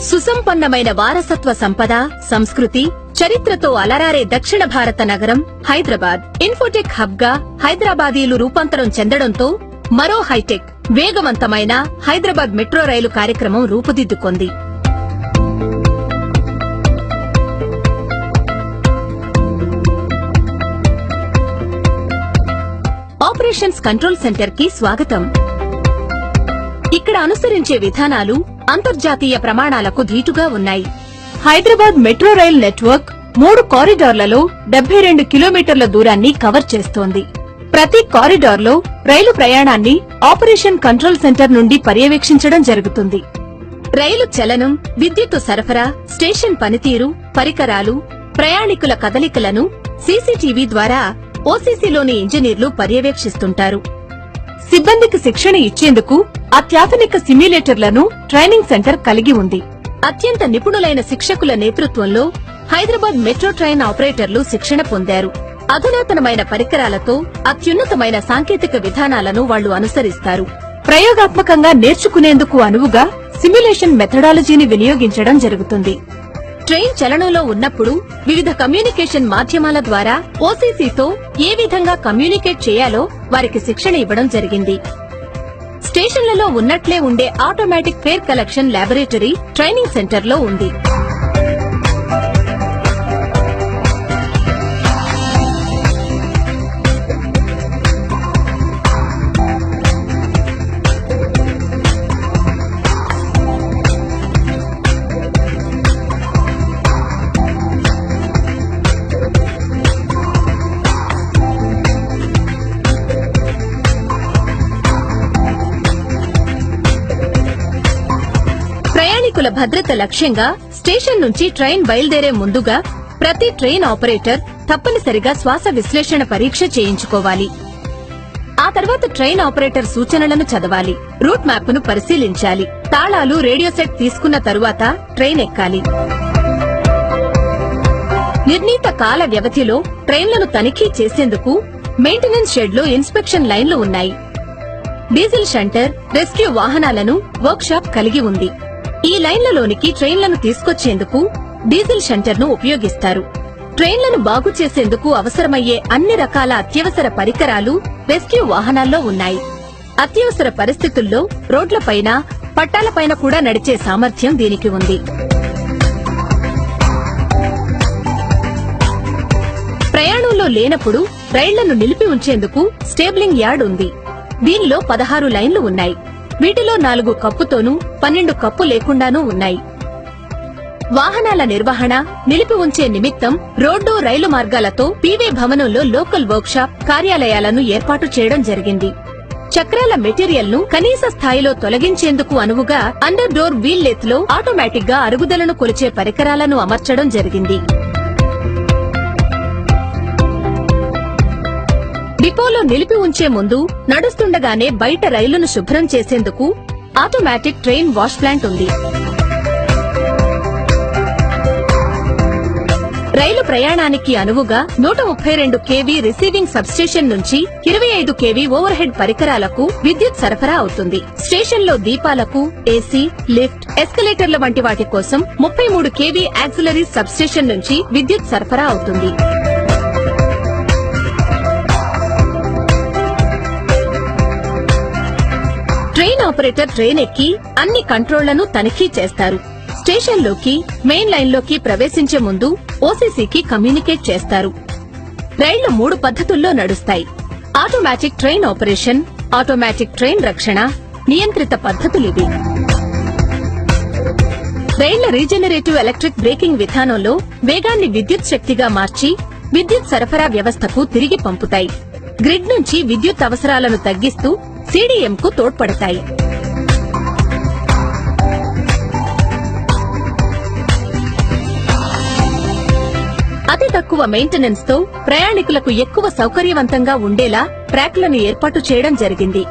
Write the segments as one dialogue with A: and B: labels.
A: సుసంపన్నమైన వారసత్వ సంపద, సంస్కృతి, చరిత్రతో అలరారే దక్షిణ భారత నగరం హైదరాబాద్ ఇన్ఫోటెక్ హబ్ గా హైదరాబాదీలు రూపాంతరం చెందడంతో మరో హైటెక్, వేగవంతమైన హైదరాబాద్ మెట్రో రైలు కార్యక్రమం రూపుదిద్దుకొంది. ఆపరేషన్స్ కంట్రోల్ సెంటర్ కి స్వాగతం. ఇక్కడ అనుసరించే విధానాలు అంతర్జాతీయ ప్రమాణాలకు ధీటుగా ఉన్నాయి. హైదరాబాద్ మెట్రో రైల్ నెట్వర్క్ 3 కారిడార్లలో 72 కిలోమీటర్ల దూరాన్ని కవర్ చేస్తోంది. ప్రతి కారిడార్లో రైలు ప్రయాణాన్ని ఆపరేషన్ కంట్రోల్ సెంటర్ నుండి పర్యవేక్షించడం జరుగుతుంది. రైలు చలనం, విద్యుత్తు సరఫరా, స్టేషన్ పనితీరు, పరికరాలు, ప్రయాణికుల కదలికలను సీసీటీవీ ద్వారా ఓసీసీలోని ఇంజనీర్లు పర్యవేక్షిస్తుంటారు. సిబ్బందికి శిక్షణ ఇచ్చేందుకు అత్యాధునిక సిమ్యులేటర్లను ట్రైనింగ్ సెంటర్ కలిగి ఉంది. అత్యంత నిపుణులైన శిక్షకుల నేతృత్వంలో హైదరాబాద్ మెట్రో ట్రైన్ ఆపరేటర్లు శిక్షణ పొందారు. అధునాతనమైన పరికరాలతో అత్యున్నతమైన సాంకేతిక విధానాలను వాళ్లు అనుసరిస్తారు. ప్రయోగాత్మకంగా నేర్చుకునేందుకు అనువుగా సిమ్యులేషన్ మెథడాలజీని వినియోగించడం జరుగుతుంది. ట్రైన్ చలనంలో ఉన్నప్పుడు వివిధ కమ్యూనికేషన్ మాధ్యమాల ద్వారా ఓసీసీతో ఏ విధంగా కమ్యూనికేట్ చేయాలో వారికి శిక్షణ ఇవ్వడం జరిగింది. స్టేషన్లలో ఉన్నట్లే ఉండే automatic fair collection laboratory training సెంటర్లో ఉంది. ప్రయాణికుల భద్రత లక్ష్యంగా స్టేషన్ నుంచి ట్రైన్ బయలుదేరే ముందుగా ప్రతి ట్రైన్ ఆపరేటర్ తప్పనిసరిగా శ్వాస విశ్లేషణ పరీక్ష చేయించుకోవాలి. ఆ తర్వాత ట్రైన్ ఆపరేటర్ సూచనలను చదవాలి, రూట్ మ్యాప్ ను పరిశీలించాలి, తాళాలు, రేడియో సెట్ తీసుకున్న తరువాత ట్రైన్ ఎక్కాలి. నిర్ణీత కాల వ్యవధిలో ట్రైన్లను తనిఖీ చేసేందుకు మెయింటెనెన్స్ షెడ్ లో ఇన్స్పెక్షన్ లైన్లు ఉన్నాయి. డీజిల్ షంటర్, రెస్క్యూ వాహనాలను వర్క్షాప్ కలిగి ఉంది. ఈ లైన్లలోనికి ట్రైన్లను తీసుకొచ్చేందుకు డీజిల్ షంటర్ ను ఉపయోగిస్తారు. ట్రైన్లను బాగు చేసేందుకు అవసరమయ్యే అన్ని రకాల అత్యవసర పరికరాలు రెస్క్యూ వాహనాల్లో ఉన్నాయి. అత్యవసర పరిస్థితుల్లో రోడ్లపైన, పట్టాలపైన కూడా నడిచే సామర్థ్యం దీనికి ఉంది. ప్రయాణంలో లేనప్పుడు రైళ్లను నిలిపి ఉంచేందుకు స్టేబులింగ్ యార్డ్ ఉంది. దీనిలో 16 లైన్లు ఉన్నాయి. వీటిలో 4 కప్పుతోనూ 12 కప్పు లేకుండానూ ఉన్నాయి. వాహనాల నిర్వహణ, నిలిపి ఉంచే నిమిత్తం రోడ్డు, రైలు మార్గాలతో పీవీ భవనంలో లోకల్ వర్క్షాప్, కార్యాలయాలను ఏర్పాటు చేయడం జరిగింది. చక్రాల మెటీరియల్ ను కనీస స్థాయిలో తొలగించేందుకు అనువుగా అండర్ డోర్ వీల్ లెత్ లో ఆటోమేటిక్ గా అరుగుదలను కొలిచే పరికరాలను అమర్చడం జరిగింది. డిపోలో నిలిపి ఉంచే ముందు నడుస్తుండగానే బయట రైలును శుభ్రం చేసేందుకు ఆటోమేటిక్ ట్రైన్ వాష్ ప్లాంట్ ఉంది. రైలు ప్రయాణానికి అనువుగా 132 kV రిసీవింగ్ సబ్స్టేషన్ నుంచి 25 kV ఓవర్ హెడ్ పరికరాలకు విద్యుత్ సరఫరా అవుతుంది. స్టేషన్లో దీపాలకు, ఏసీ, లిఫ్ట్, ఎస్కలేటర్ల వంటి వాటి కోసం 33 kV యాక్సిలరీ సబ్స్టేషన్ నుంచి విద్యుత్ సరఫరా అవుతుంది. ట్రైన్ ఆపరేటర్ ట్రైన్ ఎక్కి అన్ని కంట్రోళ్లను తనిఖీ చేస్తారు. స్టేషన్లోకి, మెయిన్ లైన్లోకి ప్రవేశించే ముందు ఓసీసీకి కమ్యూనికేట్ చేస్తారు. రైళ్లు 3 పద్ధతుల్లో నడుస్తాయి. Automatic train operation, automatic train రక్షణ, నియంత్రిత పద్ధతులివి. రైళ్ల రీజనరేటివ్ ఎలక్ట్రిక్ బ్రేకింగ్ విధానంలో వేగాన్ని విద్యుత్ శక్తిగా మార్చి విద్యుత్ సరఫరా వ్యవస్థకు తిరిగి పంపుతాయి. గ్రిడ్ నుంచి విద్యుత్ అవసరాలను తగ్గిస్తూ సీడీఎంకు తోడ్పడతాయి. అతి తక్కువ మెయింటెనెన్స్ తో ప్రయాణికులకు ఎక్కువ సౌకర్యవంతంగా ఉండేలా ట్రాక్లను ఏర్పాటు చేయడం జరిగింది.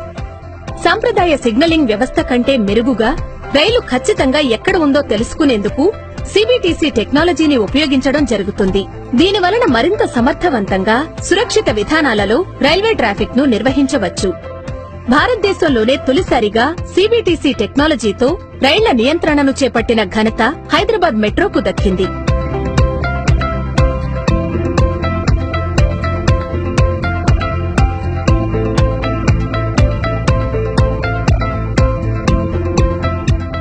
A: సంప్రదాయ సిగ్నలింగ్ వ్యవస్థ కంటే మెరుగుగా రైలు ఖచ్చితంగా ఎక్కడ ఉందో తెలుసుకునేందుకు సీబీటీసీ టెక్నాలజీని ఉపయోగించడం జరుగుతుంది. దీనివలన మరింత సమర్థవంతంగా, సురక్షిత విధానాలలో రైల్వే ట్రాఫిక్ ను నిర్వహించవచ్చు. భారతదేశంలోనే తొలిసారిగా సిబిటిసి టెక్నాలజీతో రైళ్ల నియంత్రణను చేపట్టిన ఘనత హైదరాబాద్ మెట్రోకు దక్కింది.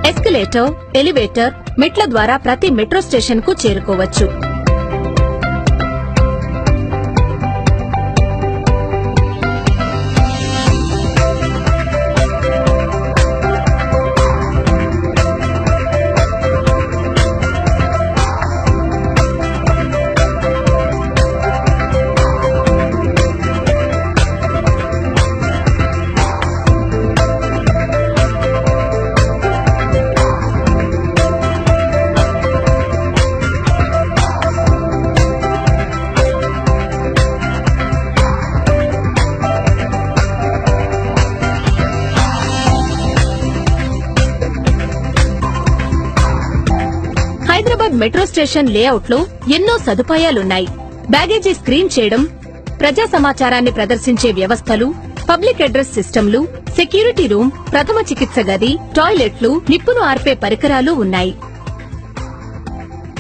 A: ఎస్కలేటర్, ఎలివేటర్, మెట్ల ద్వారా ప్రతి మెట్రో స్టేషన్ కు చేరుకోవచ్చు. హైదరాబాద్ మెట్రో స్టేషన్ లేఅవుట్ లో ఎన్నో సదుపాయాలున్నాయి. బ్యాగేజీ స్క్రీన్ చేయడం, ప్రజా సమాచారాన్ని ప్రదర్శించే వ్యవస్థలు, పబ్లిక్ అడ్రస్ సిస్టంలు, సెక్యూరిటీ రూమ్, ప్రథమ చికిత్స గది, టాయిలెట్లు, నిప్పును ఆర్పే పరికరాలు ఉన్నాయి.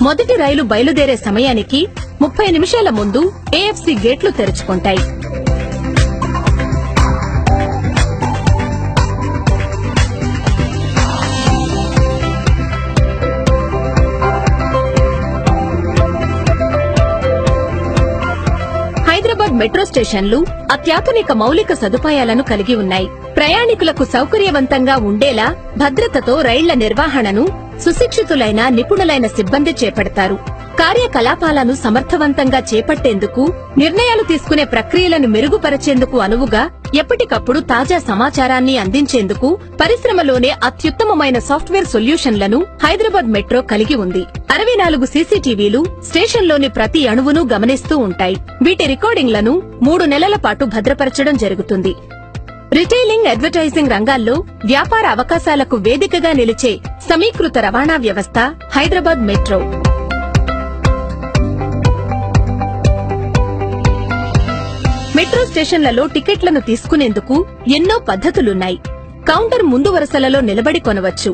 A: మొదటి రైలు బయలుదేరే సమయానికి 30 నిమిషాల ముందు ఏఎఫ్సీ గేట్లు తెరుచుకుంటాయి. హైదరాబాద్ మెట్రో స్టేషన్లు అత్యాధునిక మౌలిక సదుపాయాలను కలిగి ఉన్నాయి. ప్రయాణికులకు సౌకర్యవంతంగా ఉండేలా భద్రతతో రైళ్ల నిర్వహణను సుశిక్షితులైన నిపుణులైన సిబ్బంది చేపడతారు. కార్యకలాపాలను సమర్థవంతంగా చేపట్టేందుకు, నిర్ణయాలు తీసుకునే ప్రక్రియలను మెరుగుపరిచేందుకు అనువుగా ఎప్పటికప్పుడు తాజా సమాచారాన్ని అందించేందుకు పరిశ్రమలోనే అత్యుత్తమమైన సాఫ్ట్వేర్ సొల్యూషన్లను హైదరాబాద్ మెట్రో కలిగి ఉంది. 64 సీసీటీవీలు స్టేషన్లోని ప్రతి అణువును గమనిస్తూ ఉంటాయి. వీటి రికార్డింగ్లను 3 నెలల పాటు భద్రపరచడం జరుగుతుంది. రిటైలింగ్, అడ్వర్టైజింగ్ రంగాల్లో వ్యాపార అవకాశాలకు వేదికగా నిలిచే సమీకృత రవాణా వ్యవస్థ హైదరాబాద్ మెట్రో. మెట్రో స్టేషన్లలో టికెట్లను తీసుకునేందుకు ఎన్నో పద్ధతులున్నాయి. కౌంటర్ ముందు వరుసలలో నిలబడి కొనవచ్చు,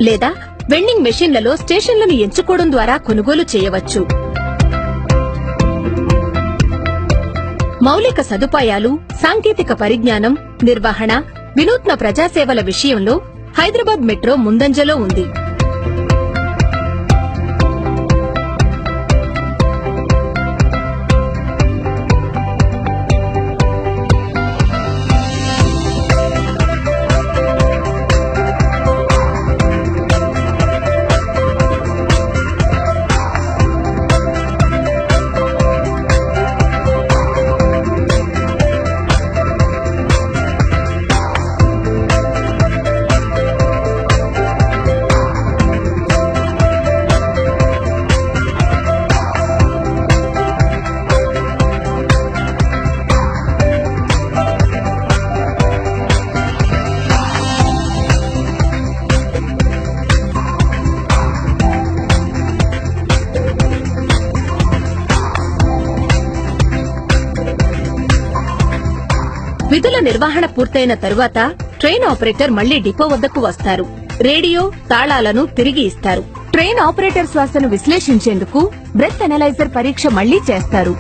A: లేదా వెండింగ్ మెషిన్లలో స్టేషన్లను ఎంచుకోవడం ద్వారా కొనుగోలు చేయవచ్చు. మౌలిక సదుపాయాలు, సాంకేతిక పరిజ్ఞానం, నిర్వహణ, వినూత్న ప్రజాసేవల విషయంలో హైదరాబాద్ మెట్రో ముందంజలో ఉంది. విధుల నిర్వహణ పూర్తయిన తరువాత ట్రైన్ ఆపరేటర్ మళ్లీ డిపో వద్దకు వస్తారు. రేడియో, తాళాలను తిరిగి ఇస్తారు. ట్రైన్ ఆపరేటర్ శ్వాసను విశ్లేషించేందుకు బ్రెత్ అనలైజర్ పరీక్ష మళ్లీ చేస్తారు.